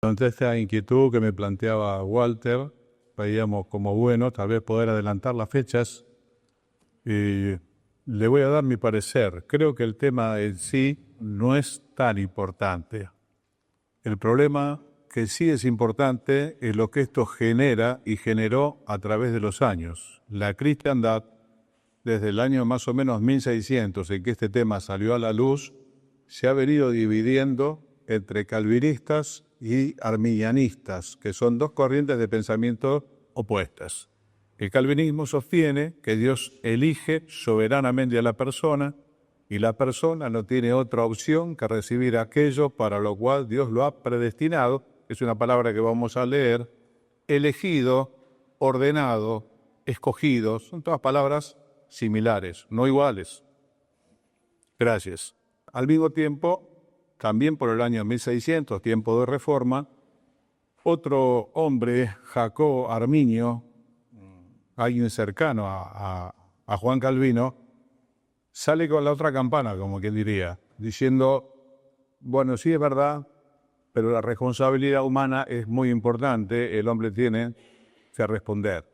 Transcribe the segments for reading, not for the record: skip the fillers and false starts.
Ante esta inquietud que me planteaba Walter, veíamos como bueno tal vez poder adelantar las fechas y le voy a dar mi parecer. Creo que el tema en sí no es tan importante. El problema que sí es importante es lo que esto genera y generó a través de los años. La cristiandad, desde el año más o menos 1600 en que este tema salió a la luz, se ha venido dividiendo entre calvinistas y arminianistas, que son dos corrientes de pensamiento opuestas. El calvinismo sostiene que Dios elige soberanamente a la persona y la persona no tiene otra opción que recibir aquello para lo cual Dios lo ha predestinado, es una palabra que vamos a leer, elegido, ordenado, escogido, son todas palabras similares, no iguales. Gracias. Al mismo tiempo, también por el año 1600, tiempo de Reforma, otro hombre, Jacobo Arminio, alguien cercano a Juan Calvino, sale con la otra campana, como quien diría, diciendo, bueno, sí es verdad, pero la responsabilidad humana es muy importante, el hombre tiene que responder.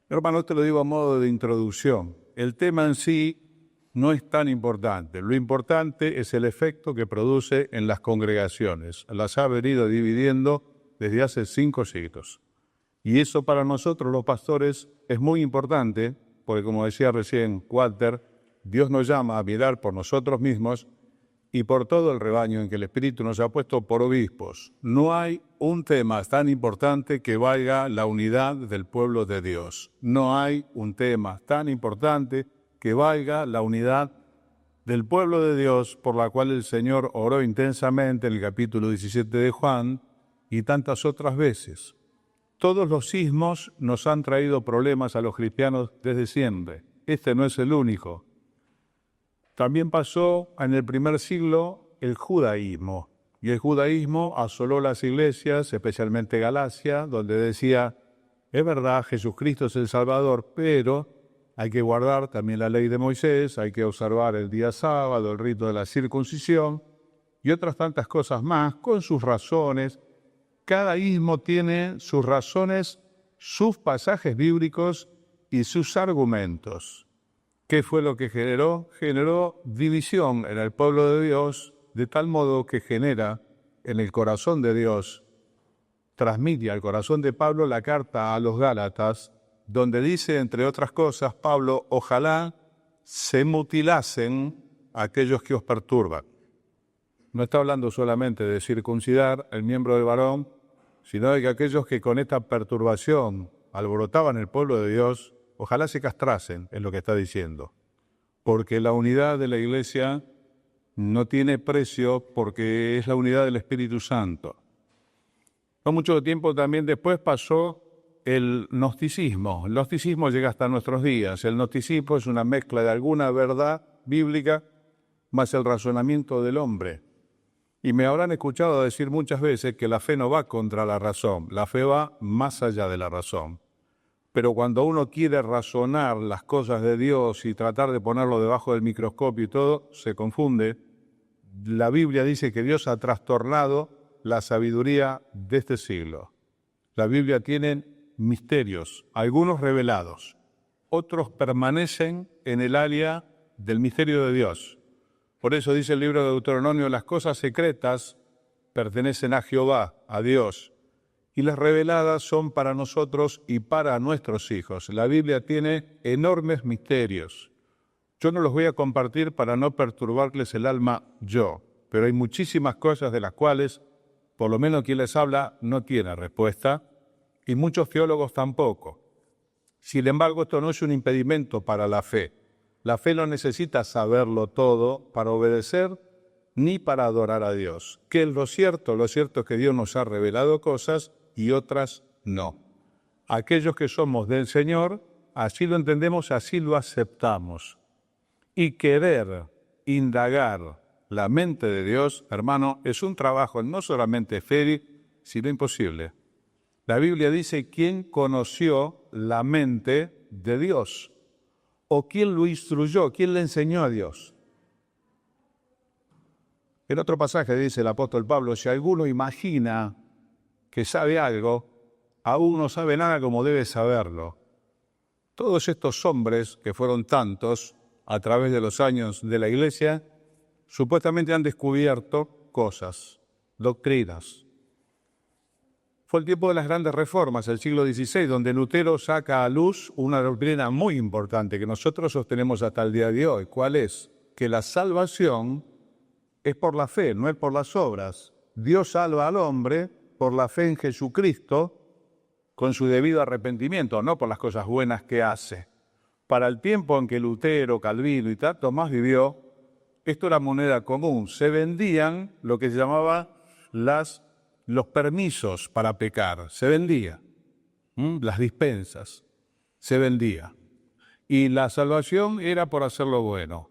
Hermano, te lo digo a modo de introducción. El tema en sí no es tan importante. Lo importante es el efecto que produce en las congregaciones. Las ha venido dividiendo desde hace 5 siglos. Y eso para nosotros los pastores es muy importante, porque como decía recién Walter, Dios nos llama a mirar por nosotros mismos y por todo el rebaño en que el Espíritu nos ha puesto por obispos. No hay un tema tan importante que valga la unidad del pueblo de Dios. No hay un tema tan importante que valga la unidad del pueblo de Dios, por la cual el Señor oró intensamente en el capítulo 17 de Juan y tantas otras veces. Todos los sismos nos han traído problemas a los cristianos desde siempre. Este no es el único. También pasó en el primer siglo el judaísmo, y el judaísmo asoló las iglesias, especialmente Galacia, donde decía, es verdad, Jesucristo es el Salvador, pero hay que guardar también la ley de Moisés, hay que observar el día sábado, el rito de la circuncisión, y otras tantas cosas más, con sus razones. Cada ismo tiene sus razones, sus pasajes bíblicos y sus argumentos. ¿Qué fue lo que generó? Generó división en el pueblo de Dios, de tal modo que genera en el corazón de Dios, transmite al corazón de Pablo la carta a los Gálatas, donde dice, entre otras cosas, Pablo, ojalá se mutilasen aquellos que os perturban. No está hablando solamente de circuncidar el miembro del varón, sino de que aquellos que con esta perturbación alborotaban el pueblo de Dios, ojalá se castrasen, es lo que está diciendo. Porque la unidad de la Iglesia no tiene precio porque es la unidad del Espíritu Santo. No mucho tiempo también después pasó el gnosticismo. El gnosticismo llega hasta nuestros días. El gnosticismo es una mezcla de alguna verdad bíblica más el razonamiento del hombre. Y me habrán escuchado decir muchas veces que la fe no va contra la razón, la fe va más allá de la razón. Pero cuando uno quiere razonar las cosas de Dios y tratar de ponerlo debajo del microscopio y todo, se confunde. La Biblia dice que Dios ha trastornado la sabiduría de este siglo. La Biblia tiene misterios, algunos revelados, otros permanecen en el área del misterio de Dios. Por eso dice el libro de Deuteronomio, las cosas secretas pertenecen a Jehová, a Dios, y las reveladas son para nosotros y para nuestros hijos. La Biblia tiene enormes misterios. Yo no los voy a compartir para no perturbarles el alma yo, pero hay muchísimas cosas de las cuales, por lo menos quien les habla, no tiene respuesta, y muchos teólogos tampoco. Sin embargo, esto no es un impedimento para la fe. La fe no necesita saberlo todo para obedecer ni para adorar a Dios. ¿Qué es lo cierto? Lo cierto es que Dios nos ha revelado cosas y otras no. Aquellos que somos del Señor, así lo entendemos, así lo aceptamos. Y querer indagar la mente de Dios, hermano, es un trabajo no solamente féril, sino imposible. La Biblia dice, ¿quién conoció la mente de Dios? ¿O quién lo instruyó? ¿Quién le enseñó a Dios? En otro pasaje dice el apóstol Pablo, si alguno imagina que sabe algo, aún no sabe nada como debe saberlo. Todos estos hombres, que fueron tantos a través de los años de la Iglesia, supuestamente han descubierto cosas, doctrinas. Fue el tiempo de las grandes reformas, el siglo XVI, donde Lutero saca a luz una doctrina muy importante que nosotros sostenemos hasta el día de hoy. ¿Cuál es? Que la salvación es por la fe, no es por las obras. Dios salva al hombre por la fe en Jesucristo con su debido arrepentimiento, no por las cosas buenas que hace. Para el tiempo en que Lutero, Calvino y tal, Tomás vivió, esto era moneda común. Se vendían lo que se llamaba los permisos para pecar. Se vendía. Las dispensas. Se vendía. Y la salvación era por hacer lo bueno.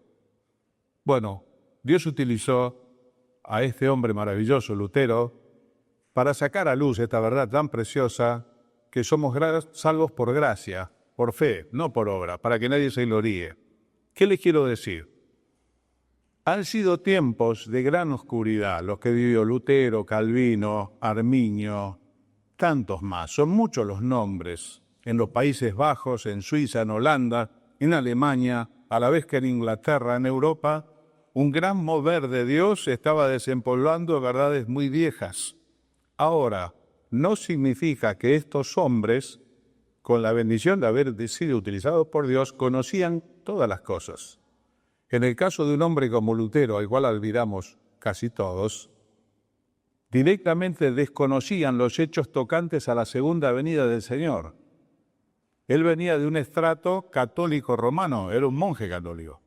Bueno, Dios utilizó a este hombre maravilloso, Lutero, para sacar a luz esta verdad tan preciosa que somos salvos por gracia, por fe, no por obra, para que nadie se gloríe. ¿Qué les quiero decir? Han sido tiempos de gran oscuridad, los que vivió Lutero, Calvino, Arminio, tantos más. Son muchos los nombres. En los Países Bajos, en Suiza, en Holanda, en Alemania, a la vez que en Inglaterra, en Europa, un gran mover de Dios estaba desempolvando verdades muy viejas. Ahora, no significa que estos hombres, con la bendición de haber sido utilizados por Dios, conocían todas las cosas. En el caso de un hombre como Lutero, al cual olvidamos casi todos, directamente desconocían los hechos tocantes a la segunda venida del Señor. Él venía de un estrato católico romano, era un monje católico.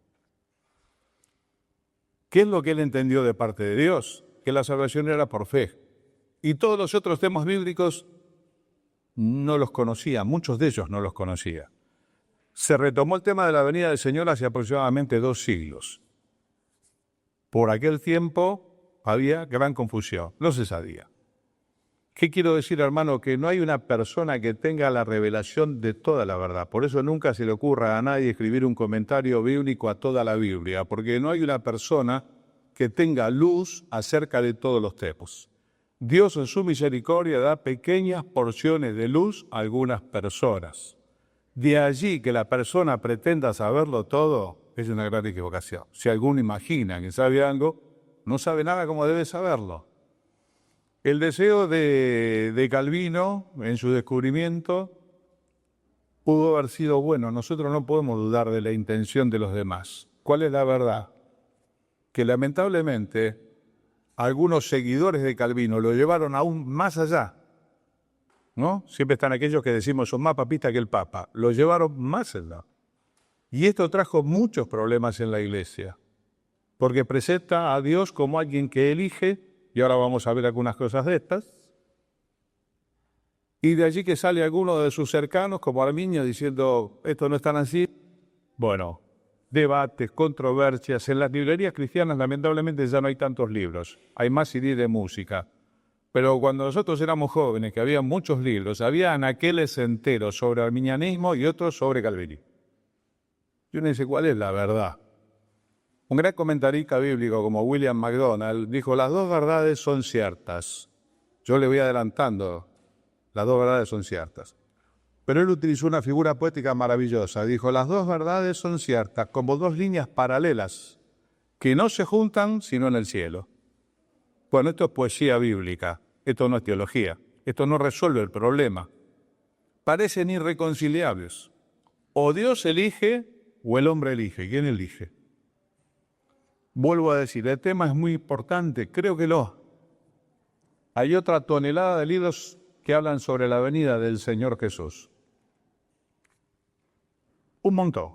¿Qué es lo que él entendió de parte de Dios? Que la salvación era por fe. Y todos los otros temas bíblicos no los conocía, muchos de ellos no los conocía. Se retomó el tema de la venida del Señor hace aproximadamente 2 siglos. Por aquel tiempo había gran confusión, no se sabía. ¿Qué quiero decir, hermano? Que no hay una persona que tenga la revelación de toda la verdad. Por eso nunca se le ocurra a nadie escribir un comentario bíblico a toda la Biblia, porque no hay una persona que tenga luz acerca de todos los temas. Dios en su misericordia da pequeñas porciones de luz a algunas personas. De allí que la persona pretenda saberlo todo es una gran equivocación. Si alguno imagina que sabe algo, no sabe nada como debe saberlo. El deseo de Calvino en su descubrimiento pudo haber sido bueno. Nosotros no podemos dudar de la intención de los demás. ¿Cuál es la verdad? Que lamentablemente algunos seguidores de Calvino lo llevaron aún más allá, ¿no? Siempre están aquellos que decimos son más papistas que el Papa. Lo llevaron más allá. Y esto trajo muchos problemas en la Iglesia, porque presenta a Dios como alguien que elige, y ahora vamos a ver algunas cosas de estas, y de allí que sale alguno de sus cercanos, como Arminio, diciendo, esto no es tan así. Bueno, debates, controversias. En las librerías cristianas lamentablemente ya no hay tantos libros, hay más CD de música. Pero cuando nosotros éramos jóvenes, que había muchos libros, había anaqueles enteros sobre arminianismo y otros sobre calvinismo. Yo no sé cuál es la verdad. Un gran comentarista bíblico como William MacDonald dijo, las dos verdades son ciertas. Yo le voy adelantando, las dos verdades son ciertas. Pero él utilizó una figura poética maravillosa. Dijo, las dos verdades son ciertas, como dos líneas paralelas, que no se juntan sino en el cielo. Bueno, esto es poesía bíblica, esto no es teología, esto no resuelve el problema. Parecen irreconciliables. O Dios elige o el hombre elige. ¿Quién elige? Vuelvo a decir, el tema es muy importante, creo que hay otra tonelada de libros que hablan sobre la venida del Señor Jesús. Un montón.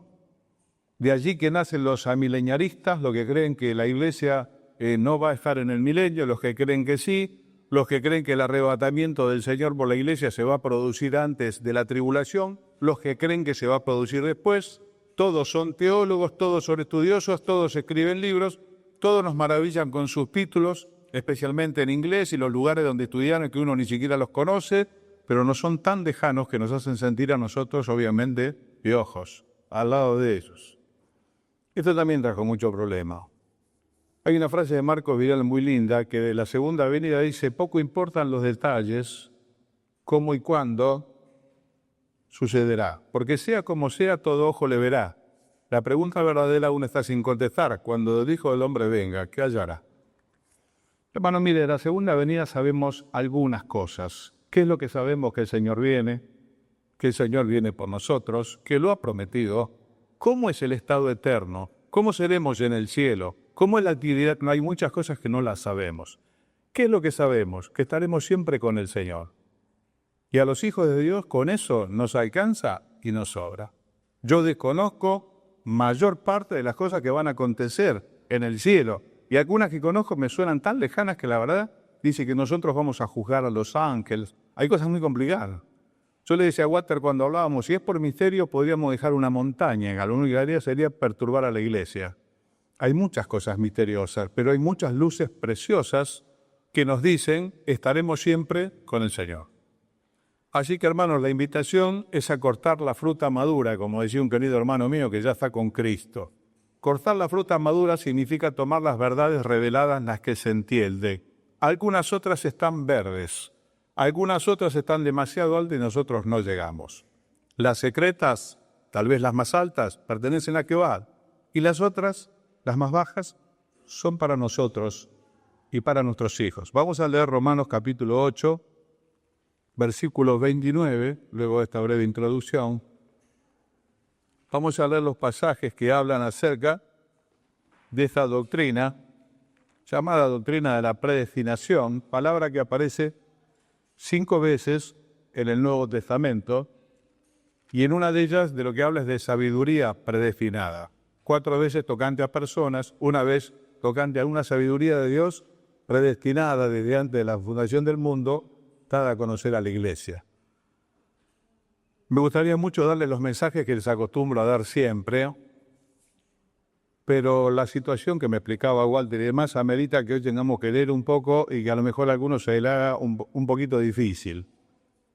De allí que nacen los amileniaristas, los que creen que la Iglesia no va a estar en el milenio, los que creen que sí, los que creen que el arrebatamiento del Señor por la Iglesia se va a producir antes de la tribulación, los que creen que se va a producir después. Todos son teólogos, todos son estudiosos, todos escriben libros, todos nos maravillan con sus títulos, especialmente en inglés y los lugares donde estudiaron que uno ni siquiera los conoce, pero no son tan lejanos que nos hacen sentir a nosotros, obviamente, piojos, al lado de ellos. Esto también trajo mucho problema. Hay una frase de Marcos Vidal muy linda que de la segunda venida dice, poco importan los detalles, cómo y cuándo sucederá. Porque sea como sea, todo ojo le verá. La pregunta verdadera aún está sin contestar. Cuando el Hijo del Hombre venga, ¿qué hallará? Hermano, mire, de la segunda venida sabemos algunas cosas. ¿Qué es lo que sabemos? Que el Señor viene, que el Señor viene por nosotros, que lo ha prometido. ¿Cómo es el estado eterno? ¿Cómo seremos en el cielo? ¿Cómo es la actividad? No, hay muchas cosas que no las sabemos. ¿Qué es lo que sabemos? Que estaremos siempre con el Señor. Y a los hijos de Dios con eso nos alcanza y nos sobra. Yo desconozco mayor parte de las cosas que van a acontecer en el cielo. Y algunas que conozco me suenan tan lejanas que la verdad dice que nosotros vamos a juzgar a los ángeles. Hay cosas muy complicadas. Yo le decía a Walter cuando hablábamos, si es por misterio podríamos dejar una montaña, lo único que haría sería perturbar a la iglesia. Hay muchas cosas misteriosas, pero hay muchas luces preciosas que nos dicen estaremos siempre con el Señor. Así que, hermanos, la invitación es a cortar la fruta madura, como decía un querido hermano mío que ya está con Cristo. Cortar la fruta madura significa tomar las verdades reveladas, las que se entienden. Algunas otras están verdes, algunas otras están demasiado altas y nosotros no llegamos. Las secretas, tal vez las más altas, pertenecen a Jehová, y las otras, las más bajas, son para nosotros y para nuestros hijos. Vamos a leer Romanos capítulo 8, versículo 29, luego de esta breve introducción. Vamos a leer los pasajes que hablan acerca de esta doctrina, llamada doctrina de la predestinación, palabra que aparece 5 veces en el Nuevo Testamento, y en una de ellas de lo que habla es de sabiduría predestinada. 4 veces tocante a personas, una vez tocante a una sabiduría de Dios predestinada desde antes de la fundación del mundo, dada a conocer a la iglesia. Me gustaría mucho darle los mensajes que les acostumbro a dar siempre, pero la situación que me explicaba Walter y demás amerita que hoy tengamos que leer un poco y que a lo mejor a algunos se le haga un poquito difícil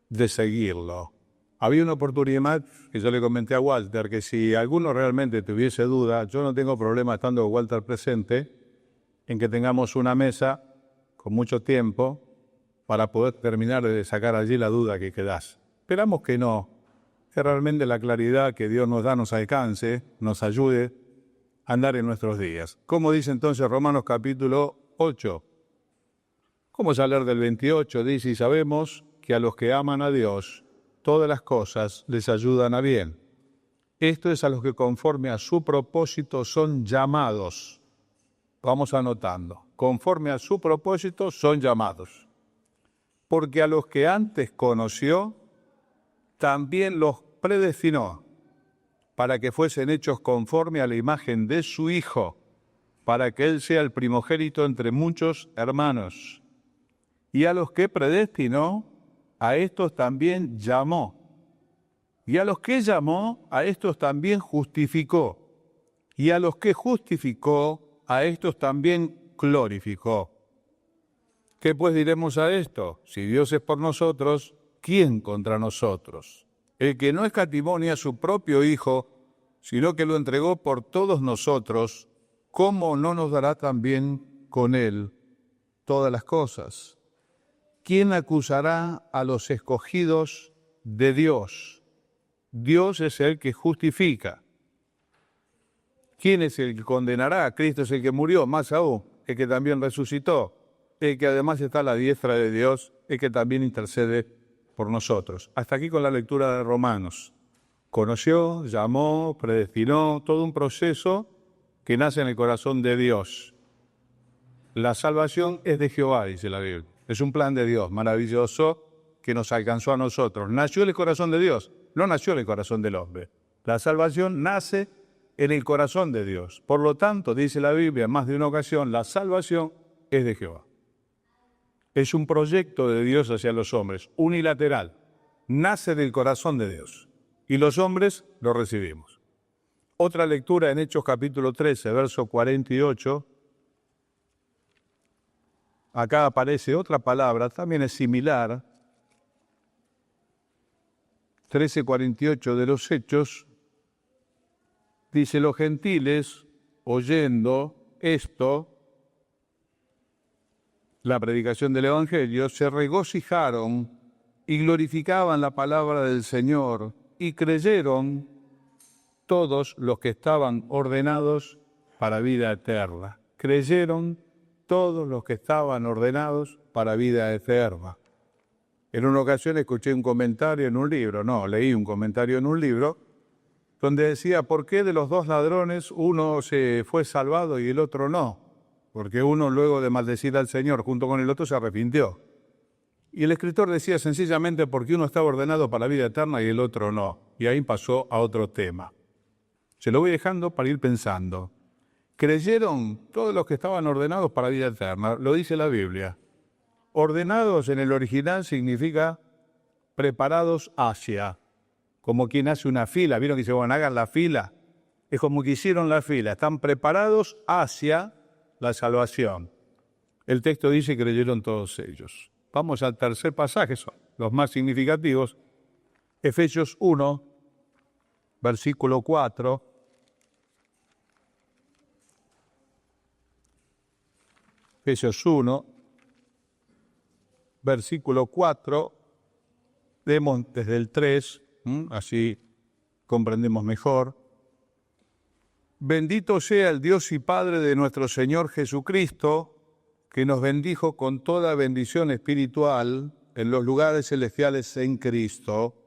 de seguirlo. Había una oportunidad que yo le comenté a Walter, que si alguno realmente tuviese duda, yo no tengo problema estando Walter presente, en que tengamos una mesa con mucho tiempo para poder terminar de sacar allí la duda que quedase. Esperamos que no, que realmente la claridad que Dios nos da nos alcance, nos ayude a andar en nuestros días. ¿Cómo dice entonces Romanos capítulo 8? ¿Cómo es leer del 28? Dice, y sabemos que a los que aman a Dios, todas las cosas les ayudan a bien. Esto es a los que conforme a su propósito son llamados. Vamos anotando. Conforme a su propósito son llamados. Porque a los que antes conoció, también los predestinó, para que fuesen hechos conforme a la imagen de su Hijo, para que Él sea el primogénito entre muchos hermanos. Y a los que predestinó, a estos también llamó. Y a los que llamó, a estos también justificó. Y a los que justificó, a estos también glorificó. ¿Qué pues diremos a esto? Si Dios es por nosotros, ¿quién contra nosotros? El que no escatimó ni a su propio Hijo, sino que lo entregó por todos nosotros, ¿cómo no nos dará también con Él todas las cosas? ¿Quién acusará a los escogidos de Dios? Dios es el que justifica. ¿Quién es el que condenará? Cristo es el que murió, más aún, el que también resucitó, el que además está a la diestra de Dios, el que también intercede por nosotros. Hasta aquí con la lectura de Romanos. Conoció, llamó, predestinó, todo un proceso que nace en el corazón de Dios. La salvación es de Jehová, dice la Biblia. Es un plan de Dios maravilloso que nos alcanzó a nosotros. Nació en el corazón de Dios, no nació en el corazón del hombre. La salvación nace en el corazón de Dios. Por lo tanto, dice la Biblia en más de una ocasión, la salvación es de Jehová. Es un proyecto de Dios hacia los hombres, unilateral. Nace del corazón de Dios y los hombres lo recibimos. Otra lectura en Hechos capítulo 13, verso 48. Acá aparece otra palabra, también es similar. 13:48 de los Hechos. Dice, los gentiles, oyendo esto, la predicación del Evangelio, se regocijaron y glorificaban la palabra del Señor, y creyeron todos los que estaban ordenados para vida eterna. Creyeron todos los que estaban ordenados para vida eterna. En una ocasión escuché un comentario en un libro, leí un comentario en un libro, donde decía, ¿por qué de los dos ladrones uno se fue salvado y el otro no? Porque uno, luego de maldecir al Señor junto con el otro, se arrepintió. Y el escritor decía sencillamente porque uno estaba ordenado para la vida eterna y el otro no. Y ahí pasó a otro tema. Se lo voy dejando para ir pensando. Creyeron todos los que estaban ordenados para la vida eterna, lo dice la Biblia. Ordenados en el original significa preparados hacia, como quien hace una fila. ¿Vieron que dice, bueno, hagan la fila? Es como que hicieron la fila, están preparados hacia la salvación. El texto dice que creyeron todos ellos. Vamos al tercer pasaje, son los más significativos. Efesios 1, versículo 4. Efesios 1, versículo 4. Leemos desde el 3, así comprendemos mejor. Bendito sea el Dios y Padre de nuestro Señor Jesucristo, que nos bendijo con toda bendición espiritual en los lugares celestiales en Cristo,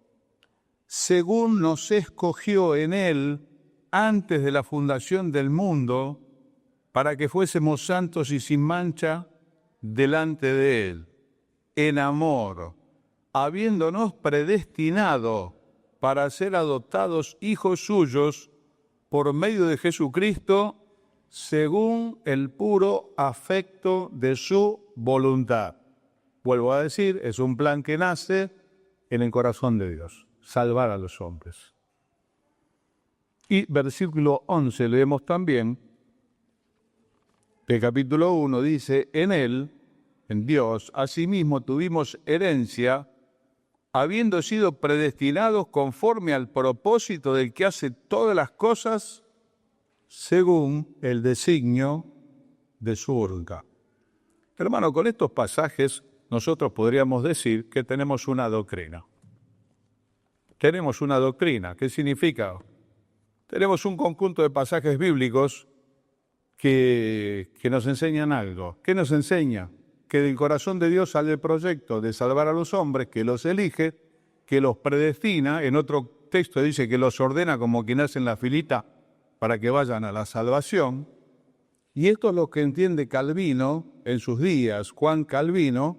según nos escogió en Él antes de la fundación del mundo, para que fuésemos santos y sin mancha delante de Él, en amor, habiéndonos predestinado para ser adoptados hijos suyos por medio de Jesucristo, según el puro afecto de su voluntad. Vuelvo a decir, es un plan que nace en el corazón de Dios, salvar a los hombres. Y versículo 11 leemos también, del capítulo 1, dice, en Él, en Dios, asimismo tuvimos herencia, habiendo sido predestinados conforme al propósito del que hace todas las cosas según el designio de su voluntad. Hermano, con estos pasajes nosotros podríamos decir que tenemos una doctrina. Tenemos una doctrina. ¿Qué significa? Tenemos un conjunto de pasajes bíblicos que nos enseñan algo. ¿Qué nos enseña? Que del corazón de Dios sale el proyecto de salvar a los hombres, que los elige, que los predestina. En otro texto dice que los ordena como quien hace en la filita para que vayan a la salvación. Y esto es lo que entiende Calvino en sus días, Juan Calvino.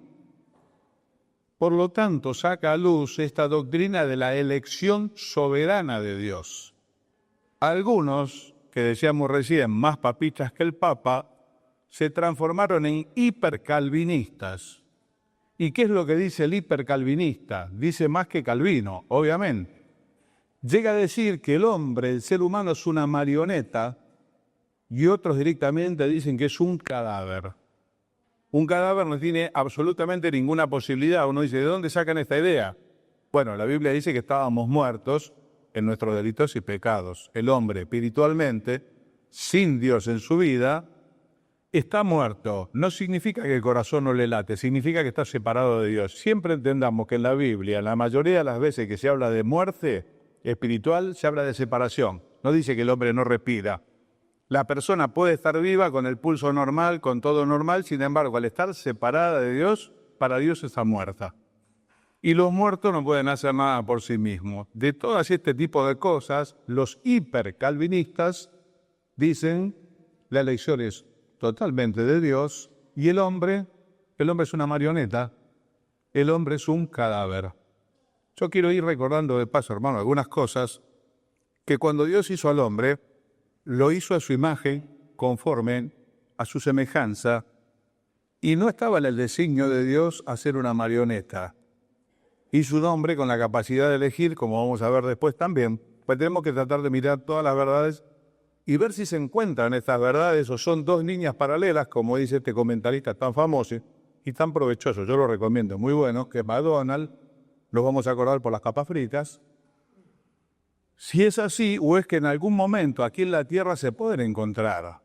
Por lo tanto, saca a luz esta doctrina de la elección soberana de Dios. Algunos, que decíamos recién, más papistas que el Papa, se transformaron en hipercalvinistas. ¿Y qué es lo que dice el hipercalvinista? Dice más que Calvino, obviamente. Llega a decir que el hombre, el ser humano, es una marioneta y otros directamente dicen que es un cadáver. Un cadáver no tiene absolutamente ninguna posibilidad. Uno dice, ¿de dónde sacan esta idea? Bueno, la Biblia dice que estábamos muertos en nuestros delitos y pecados. El hombre espiritualmente, sin Dios en su vida, está muerto. No significa que el corazón no le late, significa que está separado de Dios. Siempre entendamos que en la Biblia, la mayoría de las veces que se habla de muerte espiritual, se habla de separación. No dice que el hombre no respira. La persona puede estar viva con el pulso normal, con todo normal, sin embargo, al estar separada de Dios, para Dios está muerta. Y los muertos no pueden hacer nada por sí mismos. De todas este tipo de cosas, los hipercalvinistas dicen la elección es totalmente de Dios y el hombre es una marioneta, el hombre es un cadáver. Yo quiero ir recordando de paso, hermano, algunas cosas que cuando Dios hizo al hombre, lo hizo a su imagen, conforme a su semejanza, y no estaba en el designio de Dios hacer una marioneta. Hizo un hombre con la capacidad de elegir, como vamos a ver después también, pues tenemos que tratar de mirar todas las verdades y ver si se encuentran estas verdades o son dos líneas paralelas, como dice este comentarista tan famoso y tan provechoso, yo lo recomiendo, muy bueno, que es McDonald's, los vamos a acordar por las papas fritas. Si es así, o es que en algún momento aquí en la tierra se pueden encontrar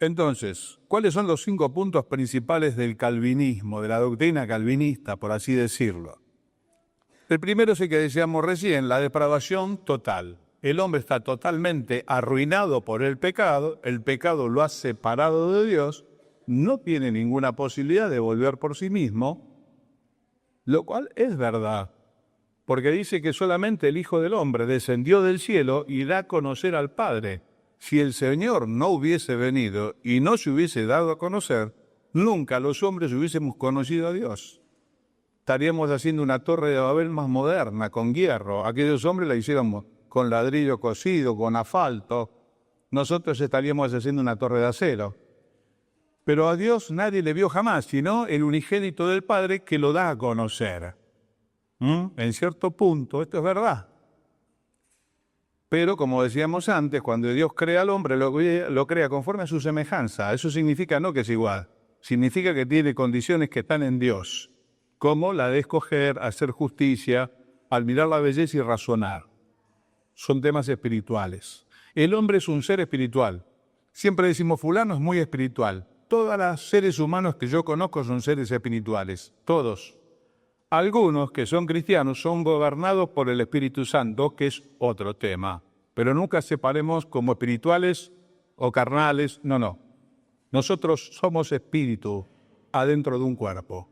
Entonces, ¿cuáles son los 5 puntos principales del calvinismo, de la doctrina calvinista, por así decirlo? El primero es el que decíamos recién, la depravación total. El hombre está totalmente arruinado por el pecado lo ha separado de Dios, no tiene ninguna posibilidad de volver por sí mismo, lo cual es verdad, porque dice que solamente el Hijo del Hombre descendió del cielo y da a conocer al Padre. Si el Señor no hubiese venido y no se hubiese dado a conocer, nunca los hombres hubiésemos conocido a Dios. Estaríamos haciendo una torre de Babel más moderna, con hierro. Aquellos hombres la hicieron con ladrillo cocido, con asfalto. Nosotros estaríamos haciendo una torre de acero. Pero a Dios nadie le vio jamás, sino el unigénito del Padre que lo da a conocer. En cierto punto, esto es verdad. Pero, como decíamos antes, cuando Dios crea al hombre, lo crea conforme a su semejanza. Eso significa no que es igual, significa que tiene condiciones que están en Dios, como la de escoger, hacer justicia, admirar la belleza y razonar. Son temas espirituales. El hombre es un ser espiritual. Siempre decimos, fulano es muy espiritual. Todos los seres humanos que yo conozco son seres espirituales, todos. Algunos que son cristianos son gobernados por el Espíritu Santo, que es otro tema. Pero nunca separemos como espirituales o carnales, no. Nosotros somos espíritu adentro de un cuerpo.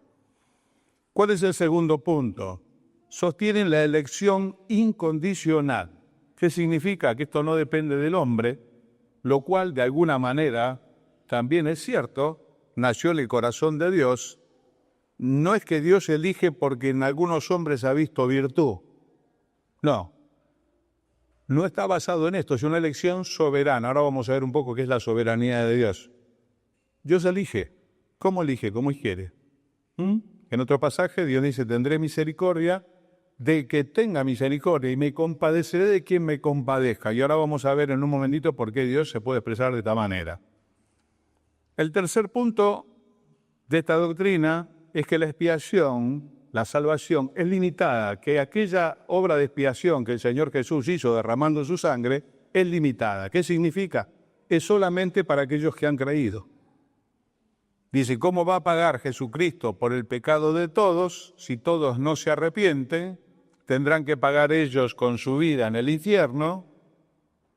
¿Cuál es el segundo punto? Sostienen la elección incondicional. ¿Qué significa? Que esto no depende del hombre, lo cual de alguna manera también es cierto, nació en el corazón de Dios. No es que Dios elige porque en algunos hombres ha visto virtud. No está basado en esto, es una elección soberana. Ahora vamos a ver un poco qué es la soberanía de Dios. Dios elige. ¿Cómo elige? ¿Cómo quiere? En otro pasaje Dios dice, tendré misericordia de que tenga misericordia y me compadeceré de quien me compadezca. Y ahora vamos a ver en un momentito por qué Dios se puede expresar de esta manera. El tercer punto de esta doctrina es que la expiación, la salvación, es limitada, que aquella obra de expiación que el Señor Jesús hizo derramando su sangre es limitada. ¿Qué significa? Es solamente para aquellos que han creído. Dice, ¿cómo va a pagar Jesucristo por el pecado de todos si todos no se arrepienten? Tendrán que pagar ellos con su vida en el infierno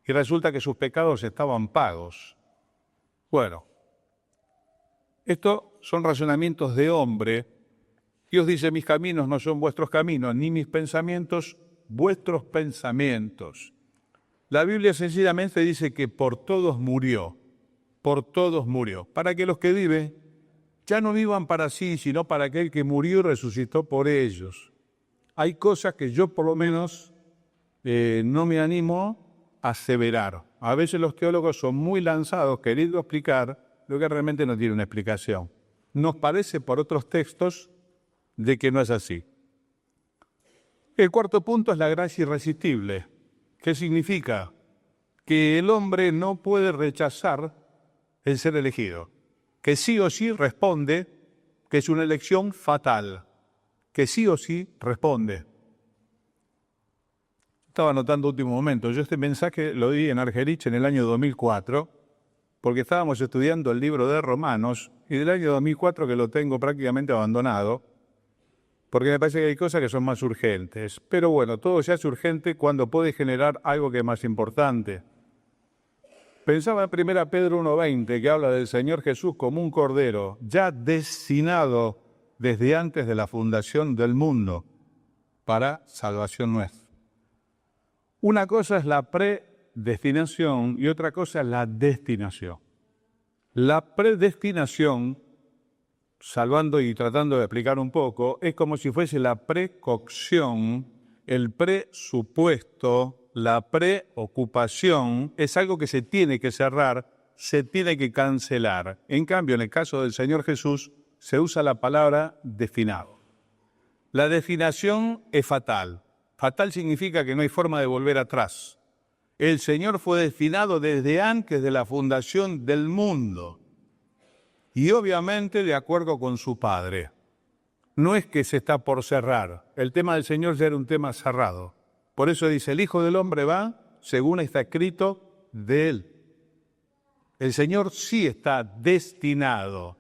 y resulta que sus pecados estaban pagos. Bueno, estos son razonamientos de hombre. Dios dice, mis caminos no son vuestros caminos, ni mis pensamientos vuestros pensamientos. La Biblia sencillamente dice que por todos murió, para que los que viven ya no vivan para sí, sino para aquel que murió y resucitó por ellos. Hay cosas que yo por lo menos no me animo a aseverar. A veces los teólogos son muy lanzados queriendo explicar lo que realmente no tiene una explicación. Nos parece por otros textos de que no es así. El cuarto punto es la gracia irresistible. ¿Qué significa? Que el hombre no puede rechazar el ser elegido, que sí o sí responde, que es una elección fatal, que sí o sí responde. Estaba anotando último momento, yo este mensaje lo di en Argerich en el año 2004, porque estábamos estudiando el libro de Romanos, y del año 2004 que lo tengo prácticamente abandonado, porque me parece que hay cosas que son más urgentes. Pero bueno, todo se hace urgente cuando puede generar algo que es más importante. Pensaba en 1 Pedro 1:20, que habla del Señor Jesús como un cordero, ya destinado desde antes de la fundación del mundo, para salvación nuestra. Una cosa es la predestinación y otra cosa es la destinación. La predestinación, salvando y tratando de explicar un poco, es como si fuese la precocción, el presupuesto, la preocupación, es algo que se tiene que cerrar, se tiene que cancelar. En cambio, en el caso del Señor Jesús, se usa la palabra destinado. La destinación es fatal. Fatal significa que no hay forma de volver atrás. El Señor fue destinado desde antes de la fundación del mundo y obviamente de acuerdo con su Padre. No es que se está por cerrar. El tema del Señor ya era un tema cerrado. Por eso dice, el Hijo del Hombre va, según está escrito, de Él. El Señor sí está destinado.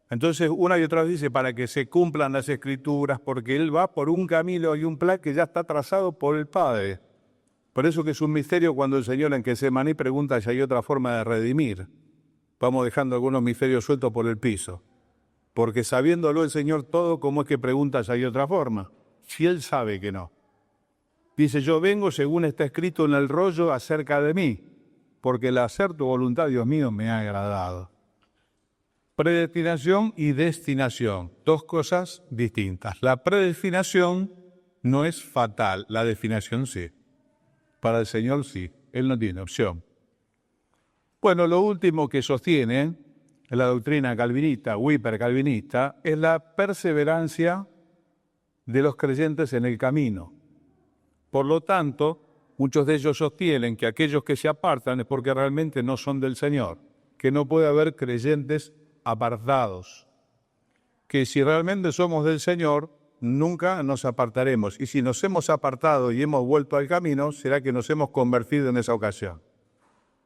Entonces, una y otra vez dice, para que se cumplan las Escrituras, porque Él va por un camino y un plan que ya está trazado por el Padre. Por eso que es un misterio cuando el Señor en Getsemaní pregunta si hay otra forma de redimir. Vamos dejando algunos misterios sueltos por el piso. Porque sabiéndolo el Señor todo, ¿cómo es que pregunta si hay otra forma? Si Él sabe que no. Dice, yo vengo según está escrito en el rollo acerca de mí, porque el hacer tu voluntad, Dios mío, me ha agradado. Predestinación y destinación, dos cosas distintas. La predestinación no es fatal, la destinación sí. Para el Señor sí, Él no tiene opción. Bueno, lo último que sostiene la doctrina calvinista o hipercalvinista es la perseverancia de los creyentes en el camino. Por lo tanto, muchos de ellos sostienen que aquellos que se apartan es porque realmente no son del Señor, que no puede haber creyentes apartados, que si realmente somos del Señor, nunca nos apartaremos. Y si nos hemos apartado y hemos vuelto al camino, será que nos hemos convertido en esa ocasión.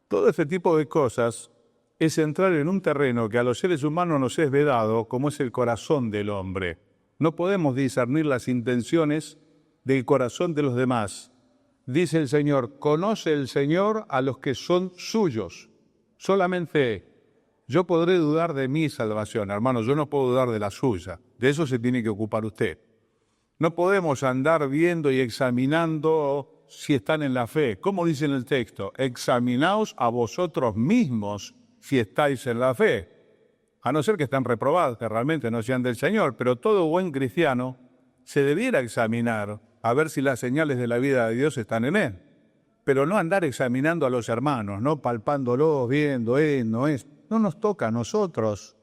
Todo este tipo de cosas es entrar en un terreno que a los seres humanos nos es vedado, como es el corazón del hombre. No podemos discernir las intenciones del corazón de los demás. Dice el Señor, conoce el Señor a los que son suyos. Solamente yo podré dudar de mi salvación, hermano, yo no puedo dudar de la suya. De eso se tiene que ocupar usted. No podemos andar viendo y examinando si están en la fe. ¿Cómo dice en el texto? Examinaos a vosotros mismos si estáis en la fe. A no ser que estén reprobados, que realmente no sean del Señor, pero todo buen cristiano se debiera examinar a ver si las señales de la vida de Dios están en él. Pero no andar examinando a los hermanos, no palpándolos, viendo, no es. No nos toca a nosotros.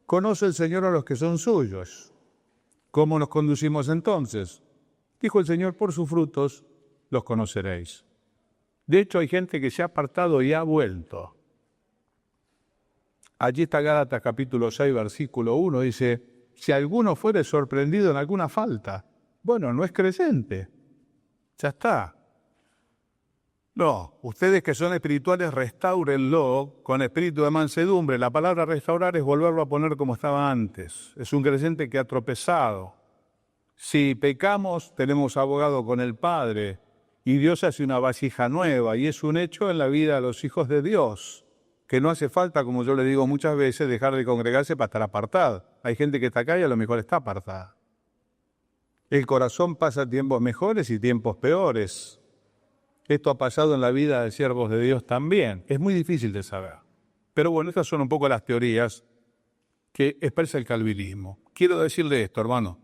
Conoce el Señor a los que son suyos. ¿Cómo nos conducimos entonces? Dijo el Señor, por sus frutos los conoceréis. De hecho, hay gente que se ha apartado y ha vuelto. Allí está Gálatas capítulo 6, versículo 1, dice, si alguno fuere sorprendido en alguna falta, bueno, no es creyente. Ya está. No, ustedes que son espirituales, restáurenlo con espíritu de mansedumbre. La palabra restaurar es volverlo a poner como estaba antes. Es un creyente que ha tropezado. Si pecamos, tenemos abogado con el Padre y Dios hace una vasija nueva y es un hecho en la vida de los hijos de Dios, que no hace falta, como yo le digo muchas veces, dejar de congregarse para estar apartado. Hay gente que está acá y a lo mejor está apartada. El corazón pasa tiempos mejores y tiempos peores. Esto ha pasado en la vida de siervos de Dios también. Es muy difícil de saber. Pero bueno, estas son un poco las teorías que expresa el calvinismo. Quiero decirle esto, hermano.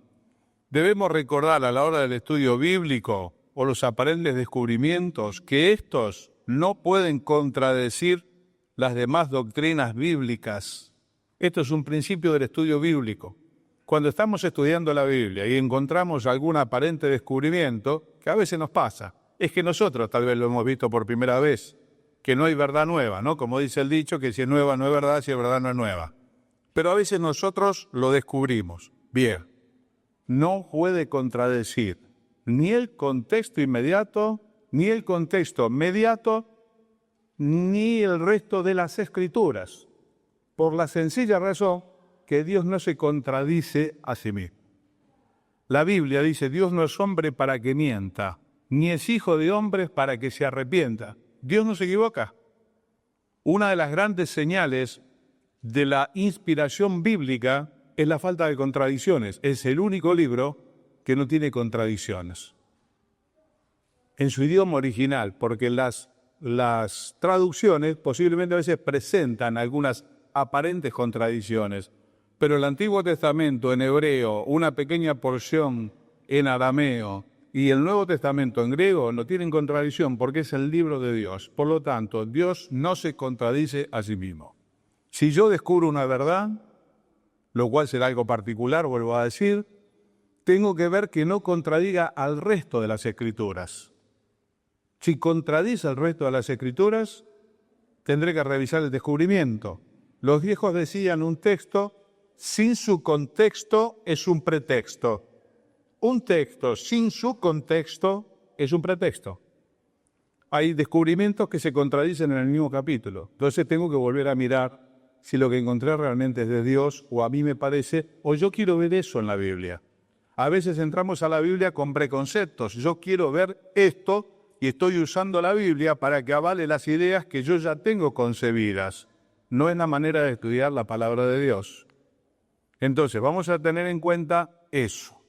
Debemos recordar a la hora del estudio bíblico o los aparentes descubrimientos que estos no pueden contradecir las demás doctrinas bíblicas. Esto es un principio del estudio bíblico. Cuando estamos estudiando la Biblia y encontramos algún aparente descubrimiento, que a veces nos pasa, es que nosotros tal vez lo hemos visto por primera vez, que no hay verdad nueva, ¿no? Como dice el dicho, que si es nueva no es verdad, si es verdad no es nueva. Pero a veces nosotros lo descubrimos. Bien, no puede contradecir ni el contexto inmediato, ni el contexto mediato, ni el resto de las Escrituras, por la sencilla razón que Dios no se contradice a sí mismo. La Biblia dice, Dios no es hombre para que mienta, ni es hijo de hombres para que se arrepienta. Dios no se equivoca. Una de las grandes señales de la inspiración bíblica es la falta de contradicciones. Es el único libro que no tiene contradicciones. En su idioma original, porque las traducciones posiblemente a veces presentan algunas aparentes contradicciones, pero el Antiguo Testamento en hebreo, una pequeña porción en arameo y el Nuevo Testamento en griego no tienen contradicción porque es el libro de Dios. Por lo tanto, Dios no se contradice a sí mismo. Si yo descubro una verdad, lo cual será algo particular, vuelvo a decir, tengo que ver que no contradiga al resto de las Escrituras. Si contradice al resto de las Escrituras, tendré que revisar el descubrimiento. Los viejos decían un texto sin su contexto es un pretexto. Un texto sin su contexto es un pretexto. hay descubrimientos que se contradicen en el mismo capítulo. Entonces tengo que volver a mirar si lo que encontré realmente es de Dios o a mí me parece, o yo quiero ver eso en la Biblia. A veces entramos a la Biblia con preconceptos. Yo quiero ver esto y estoy usando la Biblia para que avale las ideas que yo ya tengo concebidas. No es la manera de estudiar la palabra de Dios. Entonces, vamos a tener en cuenta eso.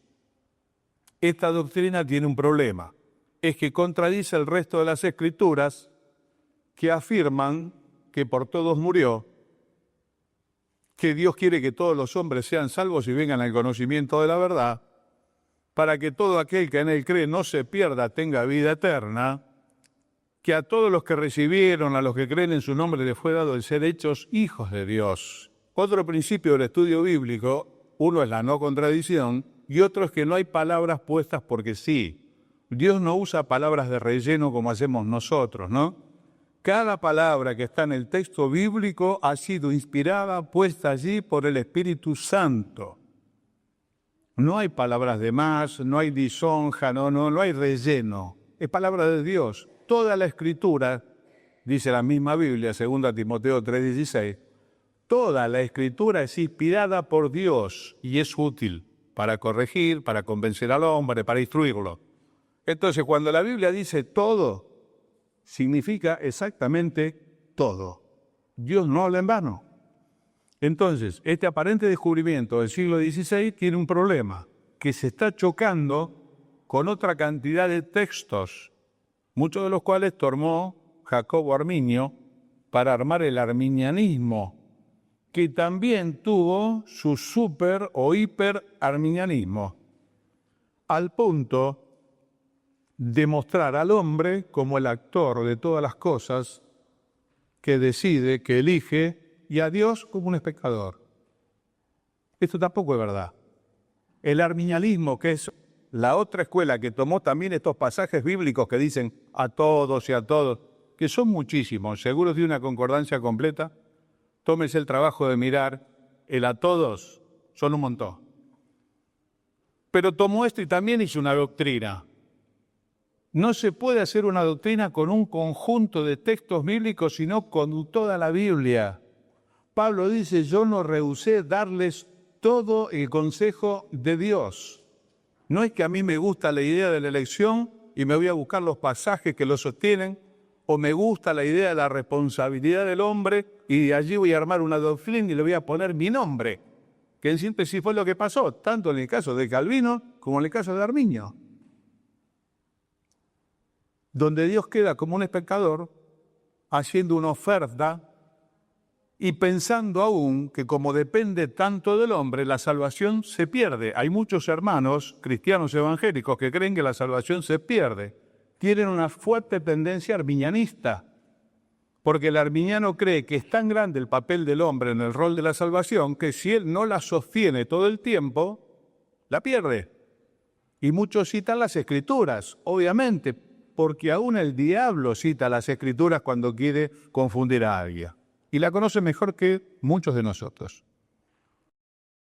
Esta doctrina tiene un problema. Es que contradice el resto de las Escrituras que afirman que por todos murió, que Dios quiere que todos los hombres sean salvos y vengan al conocimiento de la verdad, para que todo aquel que en él cree no se pierda, tenga vida eterna, que a todos los que recibieron, a los que creen en su nombre, les fue dado el ser hechos hijos de Dios. Otro principio del estudio bíblico, uno es la no contradicción y otro es que no hay palabras puestas porque sí. Dios no usa palabras de relleno como hacemos nosotros, ¿no? Cada palabra que está en el texto bíblico ha sido inspirada, puesta allí por el Espíritu Santo. No hay palabras de más, no hay lisonja, no hay relleno. Es palabra de Dios. Toda la Escritura, dice la misma Biblia, 2 Timoteo 3:16, toda la Escritura es inspirada por Dios y es útil para corregir, para convencer al hombre, para instruirlo. Entonces, cuando la Biblia dice todo, significa exactamente todo. Dios no habla en vano. Entonces, este aparente descubrimiento del siglo XVI tiene un problema, que se está chocando con otra cantidad de textos, muchos de los cuales tomó Jacobo Arminio para armar el arminianismo, que también tuvo su super o hiperarminianismo, al punto de mostrar al hombre como el actor de todas las cosas, que decide, que elige, y a Dios como un espectador. Esto tampoco es verdad. El arminianismo, que es la otra escuela que tomó también estos pasajes bíblicos que dicen a todos y a todos, que son muchísimos, seguro de una concordancia completa, tómese el trabajo de mirar, el a todos son un montón. Pero tomó esto y también hizo una doctrina. No se puede hacer una doctrina con un conjunto de textos bíblicos, sino con toda la Biblia. Pablo dice, yo no rehusé darles todo el consejo de Dios. No es que a mí me gusta la idea de la elección y me voy a buscar los pasajes que lo sostienen, o me gusta la idea de la responsabilidad del hombre y de allí voy a armar una doctrina y le voy a poner mi nombre, que en síntesis fue lo que pasó, tanto en el caso de Calvino como en el caso de Arminio, donde Dios queda como un espectador haciendo una oferta y pensando aún que como depende tanto del hombre, la salvación se pierde. Hay muchos hermanos cristianos evangélicos que creen que la salvación se pierde. Tienen una fuerte tendencia arminianista, porque el arminiano cree que es tan grande el papel del hombre en el rol de la salvación que si él no la sostiene todo el tiempo, la pierde. Y muchos citan las Escrituras, obviamente, porque aún el diablo cita las Escrituras cuando quiere confundir a alguien. Y la conoce mejor que muchos de nosotros.